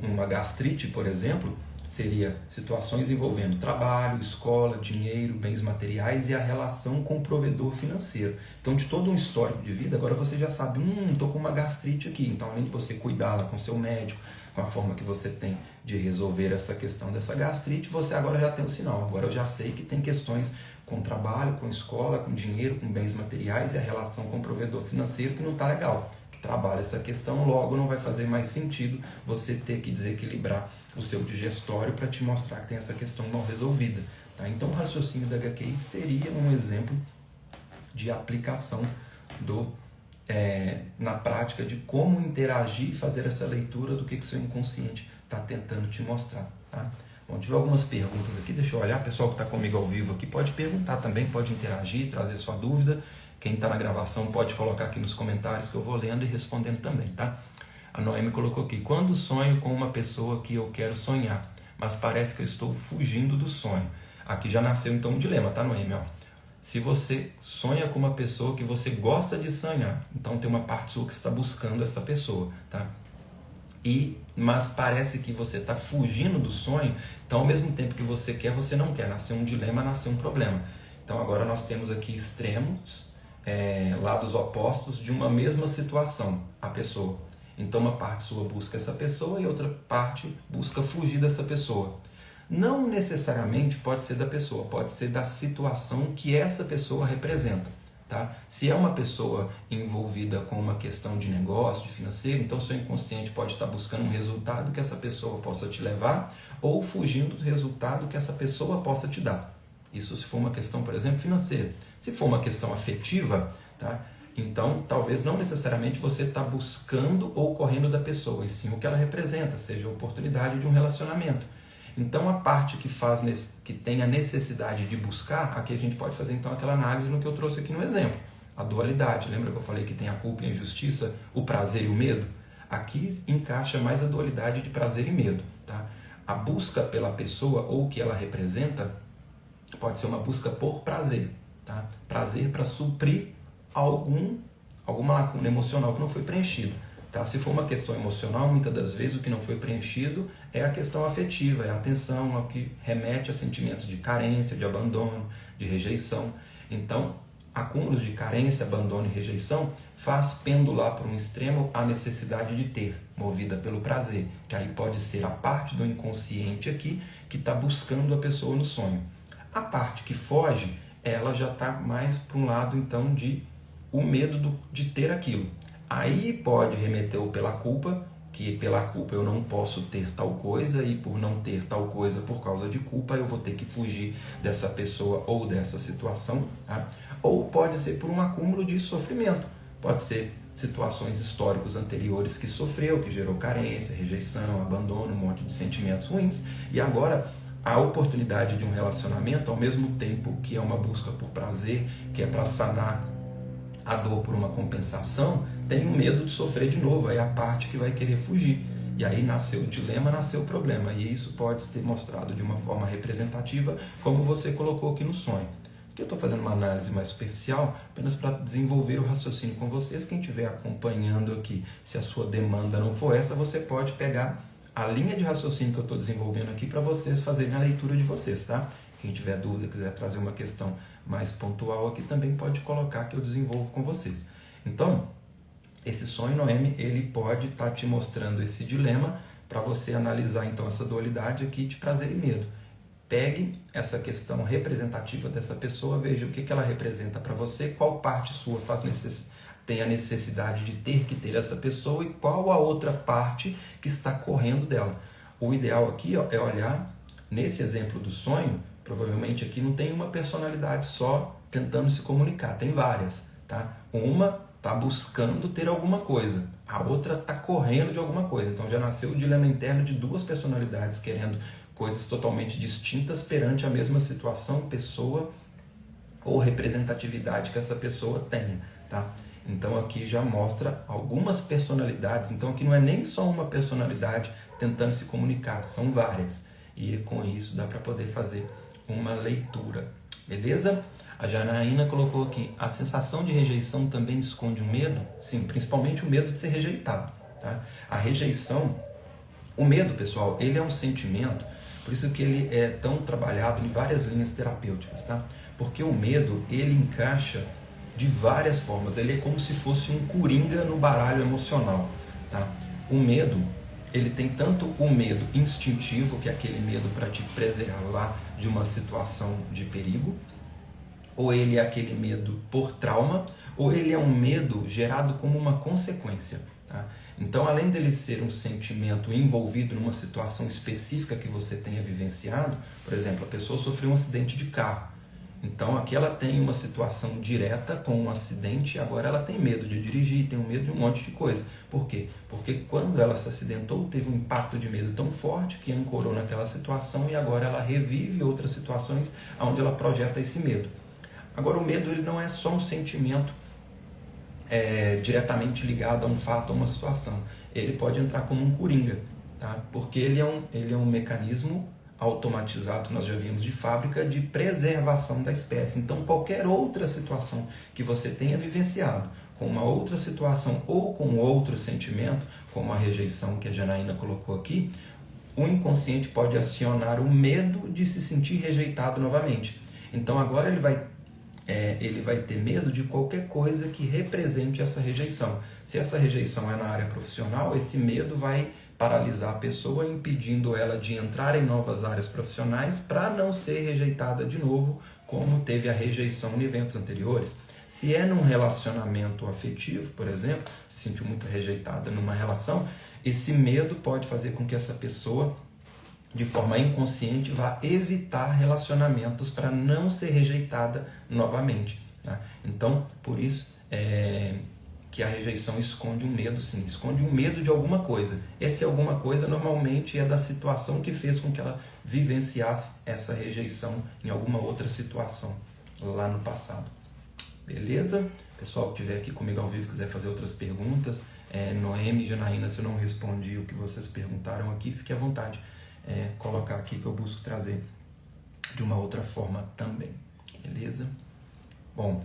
uma gastrite, por exemplo, seria situações envolvendo trabalho, escola, dinheiro, bens materiais e a relação com o provedor financeiro. Então, de todo um histórico de vida, agora você já sabe, estou com uma gastrite aqui. Então, além de você cuidá-la com seu médico, com a forma que você tem de resolver essa questão dessa gastrite, você agora já tem o sinal. Agora eu já sei que tem questões com trabalho, com escola, com dinheiro, com bens materiais e a relação com o provedor financeiro que não está legal. Trabalha essa questão, logo não vai fazer mais sentido você ter que desequilibrar o seu digestório para te mostrar que tem essa questão mal resolvida. Tá? Então o raciocínio da HQI seria um exemplo de aplicação na prática de como interagir e fazer essa leitura do que o seu inconsciente está tentando te mostrar. Tá? Bom, tive algumas perguntas aqui, deixa eu olhar, o pessoal que está comigo ao vivo aqui pode perguntar também, pode interagir, trazer sua dúvida. Quem está na gravação pode colocar aqui nos comentários que eu vou lendo e respondendo também, tá? A Noemi colocou aqui, quando sonho com uma pessoa que eu quero sonhar, mas parece que eu estou fugindo do sonho. Aqui já nasceu então um dilema, tá, Noemi? Ó, se você sonha com uma pessoa que você gosta de sonhar, então tem uma parte sua que está buscando essa pessoa, tá? Mas parece que você está fugindo do sonho, então ao mesmo tempo que você quer, você não quer. Nasceu um dilema, nasceu um problema. Então agora nós temos aqui extremos, lados opostos de uma mesma situação, a pessoa. Então uma parte sua busca essa pessoa e outra parte busca fugir dessa pessoa. Não necessariamente pode ser da pessoa, pode ser da situação que essa pessoa representa. Tá? Se é uma pessoa envolvida com uma questão de negócio, de financeiro, então seu inconsciente pode estar buscando um resultado que essa pessoa possa te levar ou fugindo do resultado que essa pessoa possa te dar. Isso se for uma questão, por exemplo, financeira. Se for uma questão afetiva, tá? Então talvez não necessariamente você está buscando ou correndo da pessoa, e sim o que ela representa, seja a oportunidade de um relacionamento. Então a parte que tem a necessidade de buscar, aqui a gente pode fazer então aquela análise no que eu trouxe aqui no exemplo. A dualidade, lembra que eu falei que tem a culpa e a injustiça, o prazer e o medo? Aqui encaixa mais a dualidade de prazer e medo. Tá? A busca pela pessoa ou o que ela representa pode ser uma busca por prazer. Tá? Prazer para suprir alguma lacuna emocional que não foi preenchida. Tá? Se for uma questão emocional, muitas das vezes o que não foi preenchido é a questão afetiva, é a atenção, ao que remete a sentimentos de carência, de abandono, de rejeição. Então, acúmulos de carência, abandono e rejeição faz pendular para um extremo a necessidade de ter, movida pelo prazer, que aí pode ser a parte do inconsciente aqui que está buscando a pessoa no sonho. A parte que foge, ela já está mais para um lado então de o medo de ter aquilo. Aí pode remeter pela culpa, que pela culpa eu não posso ter tal coisa e por não ter tal coisa por causa de culpa eu vou ter que fugir dessa pessoa ou dessa situação. Tá? Ou pode ser por um acúmulo de sofrimento, pode ser situações históricas anteriores que sofreu, que gerou carência, rejeição, abandono, um monte de sentimentos ruins e agora a oportunidade de um relacionamento, ao mesmo tempo que é uma busca por prazer, que é para sanar a dor por uma compensação, tem um medo de sofrer de novo, aí é a parte que vai querer fugir. E aí nasceu o dilema, nasceu o problema. E isso pode ser mostrado de uma forma representativa, como você colocou aqui no sonho. Aqui eu estou fazendo uma análise mais superficial, apenas para desenvolver o raciocínio com vocês. Quem estiver acompanhando aqui, se a sua demanda não for essa, você pode pegar a linha de raciocínio que eu estou desenvolvendo aqui para vocês fazerem a leitura de vocês, tá? Quem tiver dúvida, quiser trazer uma questão mais pontual aqui, também pode colocar que eu desenvolvo com vocês. Então, esse sonho, Noemi, ele pode estar te mostrando esse dilema para você analisar então essa dualidade aqui de prazer e medo. Pegue essa questão representativa dessa pessoa, veja o que ela representa para você, qual parte sua tem a necessidade de ter que ter essa pessoa e qual a outra parte que está correndo dela. O ideal aqui é olhar, nesse exemplo do sonho, provavelmente aqui não tem uma personalidade só tentando se comunicar, tem várias, tá? Uma está buscando ter alguma coisa, a outra está correndo de alguma coisa. Então já nasceu o dilema interno de duas personalidades querendo coisas totalmente distintas perante a mesma situação, pessoa ou representatividade que essa pessoa tenha, tá? Então aqui já mostra algumas personalidades, então aqui não é nem só uma personalidade tentando se comunicar, são várias. E com isso dá para poder fazer uma leitura, beleza? A Janaína colocou aqui, a sensação de rejeição também esconde um medo? Sim, principalmente o medo de ser rejeitado, tá? A rejeição, o medo, pessoal, ele é um sentimento, por isso que ele é tão trabalhado em várias linhas terapêuticas, tá? Porque o medo, ele encaixa de várias formas, ele é como se fosse um coringa no baralho emocional, tá? O medo, ele tem tanto o medo instintivo, que é aquele medo para te preservar de uma situação de perigo, ou ele é aquele medo por trauma, ou ele é um medo gerado como uma consequência, tá? Então, além dele ser um sentimento envolvido numa situação específica que você tenha vivenciado, por exemplo, a pessoa sofreu um acidente de carro. Então, aqui ela tem uma situação direta com um acidente, agora ela tem medo de dirigir, tem medo de um monte de coisa. Por quê? Porque quando ela se acidentou, teve um impacto de medo tão forte que ancorou naquela situação e agora ela revive outras situações onde ela projeta esse medo. Agora, o medo ele não é só um sentimento diretamente ligado a um fato, a uma situação. Ele pode entrar como um coringa, tá? Porque ele é um mecanismo automatizado, nós já vimos de fábrica, de preservação da espécie. Então, qualquer outra situação que você tenha vivenciado, com uma outra situação ou com outro sentimento, como a rejeição que a Janaína colocou aqui, o inconsciente pode acionar o medo de se sentir rejeitado novamente. Então, agora ele vai ter medo de qualquer coisa que represente essa rejeição. Se essa rejeição é na área profissional, esse medo vai paralisar a pessoa, impedindo ela de entrar em novas áreas profissionais para não ser rejeitada de novo, como teve a rejeição em eventos anteriores. Se é num relacionamento afetivo, por exemplo, se sentiu muito rejeitada numa relação, esse medo pode fazer com que essa pessoa, de forma inconsciente, vá evitar relacionamentos para não ser rejeitada novamente, tá? Então, por isso que a rejeição esconde um medo, sim, esconde um medo de alguma coisa. Esse alguma coisa normalmente é da situação que fez com que ela vivenciasse essa rejeição em alguma outra situação lá no passado. Beleza? Pessoal que estiver aqui comigo ao vivo, quiser fazer outras perguntas, Noemi e Janaína, se eu não respondi o que vocês perguntaram aqui, fique à vontade. Colocar aqui que eu busco trazer de uma outra forma também, beleza? Bom,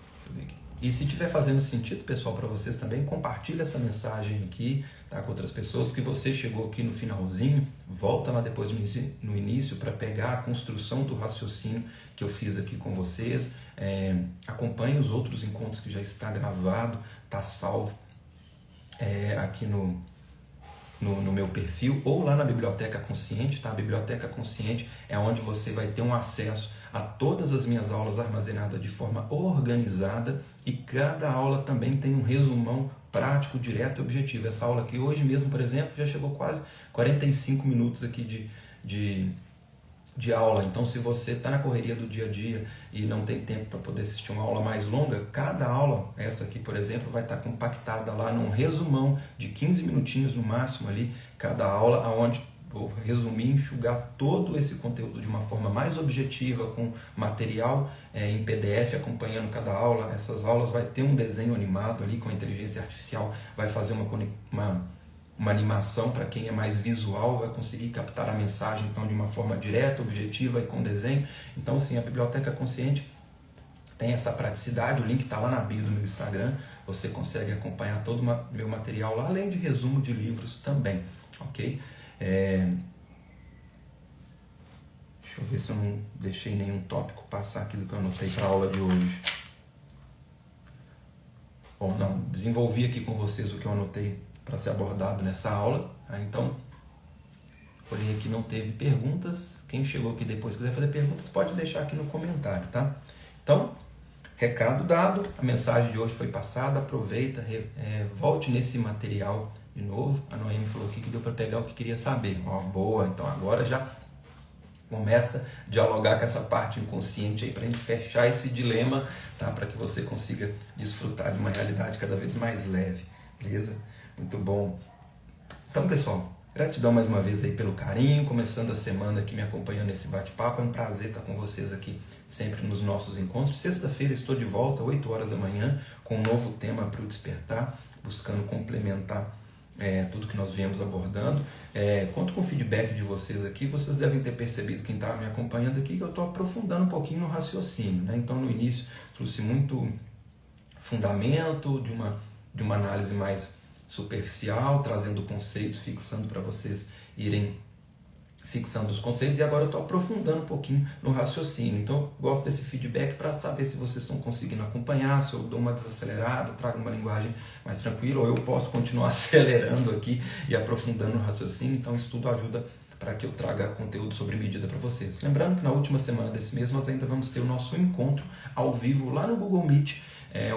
deixa eu ver aqui. E se estiver fazendo sentido, pessoal, para vocês também, compartilha essa mensagem aqui, tá, com outras pessoas, que você chegou aqui no finalzinho, volta lá depois no início para pegar a construção do raciocínio que eu fiz aqui com vocês, acompanhe os outros encontros que já está gravado, está salvo aqui no meu perfil ou lá na Biblioteca Consciente, tá? A Biblioteca Consciente é onde você vai ter um acesso a todas as minhas aulas armazenadas de forma organizada e cada aula também tem um resumão prático, direto e objetivo. Essa aula aqui hoje mesmo, por exemplo, já chegou quase 45 minutos aqui de aula. Então, se você está na correria do dia a dia e não tem tempo para poder assistir uma aula mais longa, cada aula, essa aqui, por exemplo, vai estar compactada lá num resumão de 15 minutinhos no máximo ali, cada aula, onde vou resumir, enxugar todo esse conteúdo de uma forma mais objetiva, com material em PDF acompanhando cada aula. Essas aulas vai ter um desenho animado ali com a inteligência artificial, vai fazer uma animação para quem é mais visual, vai conseguir captar a mensagem então de uma forma direta, objetiva e com desenho. Então, sim, a Biblioteca Consciente tem essa praticidade, o link está lá na bio do meu Instagram, você consegue acompanhar todo o meu material lá, além de resumo de livros também, ok? Deixa eu ver se eu não deixei nenhum tópico passar aquilo que eu anotei para a aula de hoje. Bom, não, desenvolvi aqui com vocês o que eu anotei para ser abordado nessa aula. Então, olhei aqui, não teve perguntas. Quem chegou aqui depois quiser fazer perguntas, pode deixar aqui no comentário, tá? Então, recado dado, a mensagem de hoje foi passada, aproveita, volte nesse material de novo. A Noemi falou aqui que deu para pegar o que queria saber. Ó, boa, então agora já começa a dialogar com essa parte inconsciente aí para a gente fechar esse dilema, tá? Para que você consiga desfrutar de uma realidade cada vez mais leve, beleza? Muito bom. Então, pessoal, gratidão mais uma vez aí pelo carinho, começando a semana aqui me acompanhando nesse bate-papo. É um prazer estar com vocês aqui sempre nos nossos encontros. Sexta-feira estou de volta, 8 horas da manhã, com um novo tema para o Despertar, buscando complementar tudo que nós viemos abordando. Conto com o feedback de vocês aqui. Vocês devem ter percebido, quem está me acompanhando aqui, que eu estou aprofundando um pouquinho no raciocínio, né? Então, no início, trouxe muito fundamento de uma análise mais superficial, trazendo conceitos, fixando para vocês irem fixando os conceitos, e agora eu estou aprofundando um pouquinho no raciocínio. Então eu gosto desse feedback para saber se vocês estão conseguindo acompanhar, se eu dou uma desacelerada, trago uma linguagem mais tranquila, ou eu posso continuar acelerando aqui e aprofundando no raciocínio. Então isso tudo ajuda para que eu traga conteúdo sobre medida para vocês. Lembrando que na última semana desse mês nós ainda vamos ter o nosso encontro ao vivo lá no Google Meet,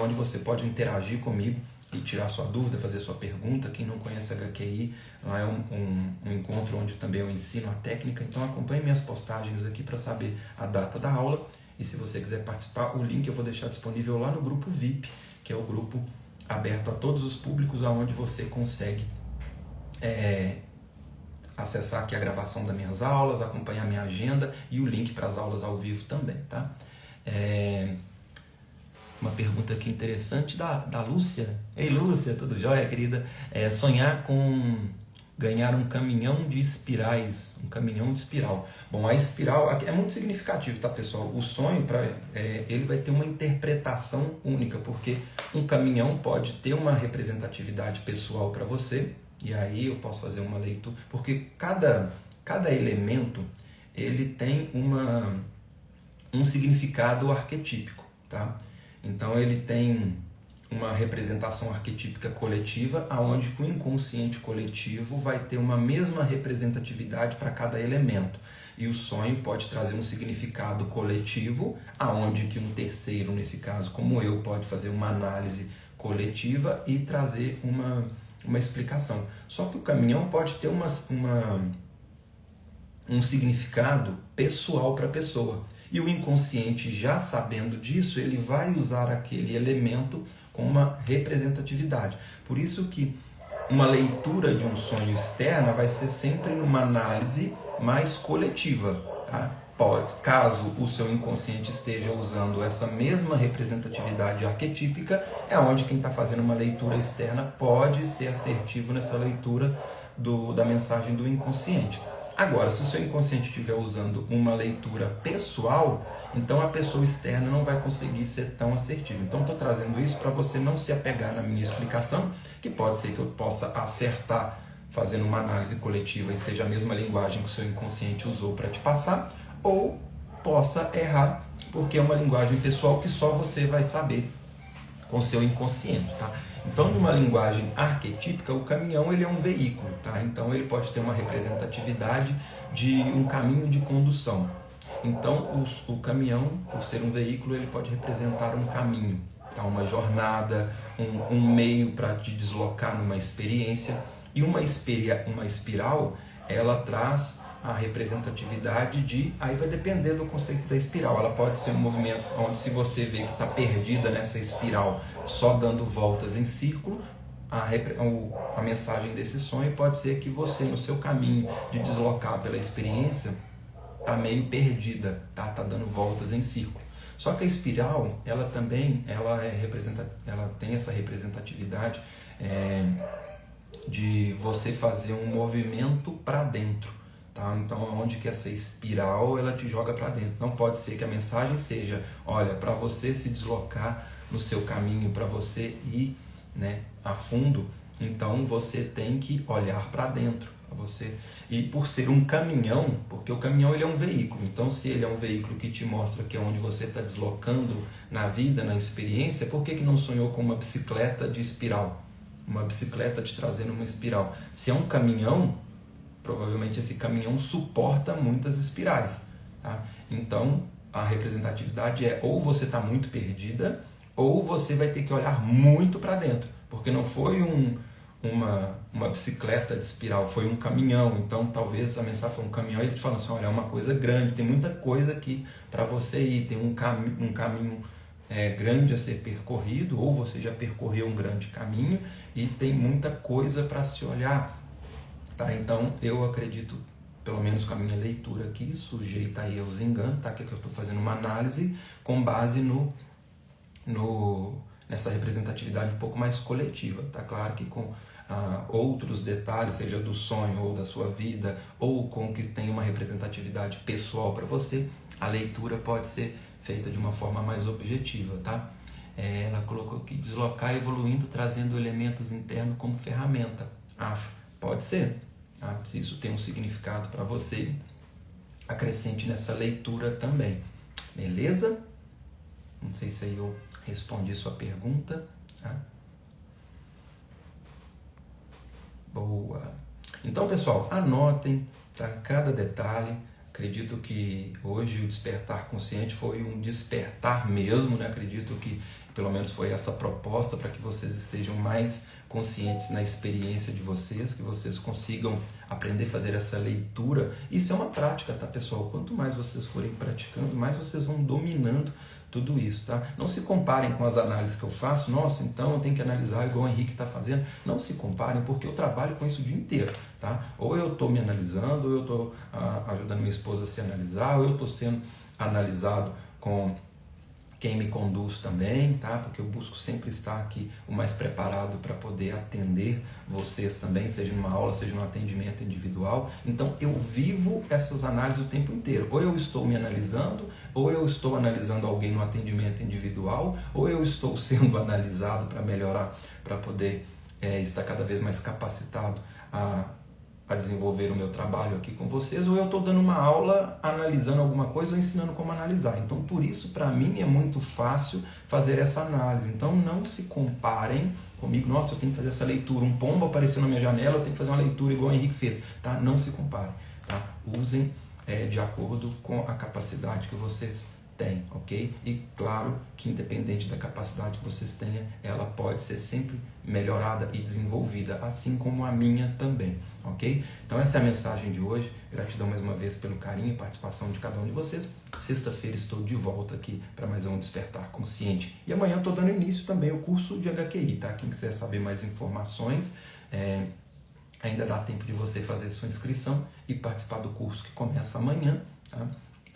onde você pode interagir comigo e tirar sua dúvida, fazer sua pergunta. Quem não conhece a HQI, lá é um encontro onde também eu ensino a técnica. Então acompanhe minhas postagens aqui para saber a data da aula. E se você quiser participar, o link eu vou deixar disponível lá no grupo VIP, que é o grupo aberto a todos os públicos, onde você consegue acessar aqui a gravação das minhas aulas, acompanhar minha agenda e o link para as aulas ao vivo também, tá? Uma pergunta aqui interessante da Lúcia. Ei, Lúcia, tudo jóia, querida? Sonhar com ganhar um caminhão de espirais, um caminhão de espiral. Bom, a espiral é muito significativo, tá, pessoal? O sonho, ele vai ter uma interpretação única, porque um caminhão pode ter uma representatividade pessoal para você, e aí eu posso fazer uma leitura, porque cada elemento ele tem um significado arquetípico, tá? Então ele tem uma representação arquetípica coletiva, aonde o inconsciente coletivo vai ter uma mesma representatividade para cada elemento. E o sonho pode trazer um significado coletivo, aonde que um terceiro, nesse caso como eu, pode fazer uma análise coletiva e trazer uma explicação. Só que o caminhão pode ter um significado pessoal para a pessoa. E o inconsciente, já sabendo disso, ele vai usar aquele elemento com uma representatividade. Por isso que uma leitura de um sonho externa vai ser sempre numa análise mais coletiva, tá? Caso o seu inconsciente esteja usando essa mesma representatividade arquetípica, é onde quem está fazendo uma leitura externa pode ser assertivo nessa leitura da mensagem do inconsciente. Agora, se o seu inconsciente estiver usando uma leitura pessoal, então a pessoa externa não vai conseguir ser tão assertiva. Então, estou trazendo isso para você não se apegar na minha explicação, que pode ser que eu possa acertar fazendo uma análise coletiva e seja a mesma linguagem que o seu inconsciente usou para te passar, ou possa errar, porque é uma linguagem pessoal que só você vai saber com o seu inconsciente, tá? Então, numa linguagem arquetípica, o caminhão ele é um veículo, tá? Então, ele pode ter uma representatividade de um caminho de condução. Então, o caminhão, por ser um veículo, ele pode representar um caminho, tá? Uma jornada, um meio para te deslocar numa experiência. E uma espiral, ela traz a representatividade aí vai depender do conceito da espiral. Ela pode ser um movimento onde, se você vê que está perdida nessa espiral, só dando voltas em círculo, a mensagem desse sonho pode ser que você, no seu caminho de deslocar pela experiência, está meio perdida, tá dando voltas em círculo. Só que a espiral, ela também ela tem essa representatividade de você fazer um movimento para dentro. Tá? Então, onde que essa espiral ela te joga para dentro. Não pode ser que a mensagem seja, olha, para você se deslocar no seu caminho, para você ir né, a fundo, então você tem que olhar para dentro. E por ser um caminhão, porque o caminhão ele é um veículo, então se ele é um veículo que te mostra que é onde você está deslocando na vida, na experiência, por que não sonhou com uma bicicleta de espiral? Uma bicicleta te trazendo uma espiral. Se é um caminhão, provavelmente esse caminhão suporta muitas espirais, tá? Então a representatividade é ou você está muito perdida, ou você vai ter que olhar muito para dentro, porque não foi uma bicicleta de espiral, foi um caminhão. Então talvez a mensagem foi um caminhão e ele te fala assim, olha, é uma coisa grande, tem muita coisa aqui para você ir, tem um caminho grande a ser percorrido, ou você já percorreu um grande caminho e tem muita coisa para se olhar, tá? Então eu acredito, pelo menos com a minha leitura aqui, sujeita a erros e enganos, tá? Que eu estou fazendo uma análise com base nessa representatividade um pouco mais coletiva, tá? Claro que com outros detalhes, seja do sonho ou da sua vida, ou com que tem uma representatividade pessoal para você, a leitura pode ser feita de uma forma mais objetiva, tá? Ela colocou aqui, deslocar evoluindo, trazendo elementos internos como ferramenta. Acho, pode ser, tá? Se isso tem um significado para você, acrescente nessa leitura também, beleza? Não sei se aí eu respondi sua pergunta, tá? Boa! Então, pessoal, anotem, tá? Cada detalhe. Acredito que hoje o despertar consciente foi um despertar mesmo, né? Acredito que pelo menos foi essa proposta para que vocês estejam mais conscientes na experiência de vocês, que vocês consigam aprender a fazer essa leitura. Isso é uma prática, tá, pessoal? Quanto mais vocês forem praticando, mais vocês vão dominando tudo isso, tá? Não se comparem com as análises que eu faço. Nossa, então eu tenho que analisar igual o Henrique está fazendo. Não se comparem, porque eu trabalho com isso o dia inteiro, tá? Ou eu estou me analisando, ou eu estou ajudando minha esposa a se analisar, ou eu estou sendo analisado com quem me conduz também, tá? Porque eu busco sempre estar aqui o mais preparado para poder atender vocês também, seja numa aula, seja num atendimento individual. Então eu vivo essas análises o tempo inteiro. Ou eu estou me analisando, ou eu estou analisando alguém no atendimento individual, ou eu estou sendo analisado para melhorar, para poder estar cada vez mais capacitado a desenvolver o meu trabalho aqui com vocês, ou eu estou dando uma aula analisando alguma coisa ou ensinando como analisar. Então, por isso, para mim, é muito fácil fazer essa análise. Então, não se comparem comigo. Nossa, eu tenho que fazer essa leitura. Um pombo apareceu na minha janela, eu tenho que fazer uma leitura igual o Henrique fez. Tá? Não se comparem. Tá? Usem de acordo com a capacidade que vocês têm, ok? E claro que independente da capacidade que vocês tenham, ela pode ser sempre melhorada e desenvolvida, assim como a minha também, ok? Então essa é a mensagem de hoje. Gratidão mais uma vez pelo carinho e participação de cada um de vocês. Sexta-feira estou de volta aqui para mais um Despertar Consciente. E amanhã estou dando início também ao curso de HQI, tá? Quem quiser saber mais informações, ainda dá tempo de você fazer sua inscrição e participar do curso que começa amanhã, tá?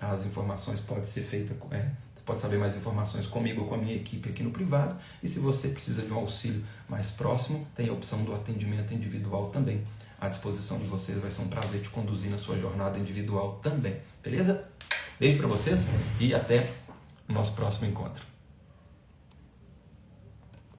As informações podem ser feitas, você pode saber mais informações comigo ou com a minha equipe aqui no privado. E se você precisa de um auxílio mais próximo, tem a opção do atendimento individual também à disposição de vocês. Vai ser um prazer te conduzir na sua jornada individual também, beleza? Beijo para vocês e até o nosso próximo encontro.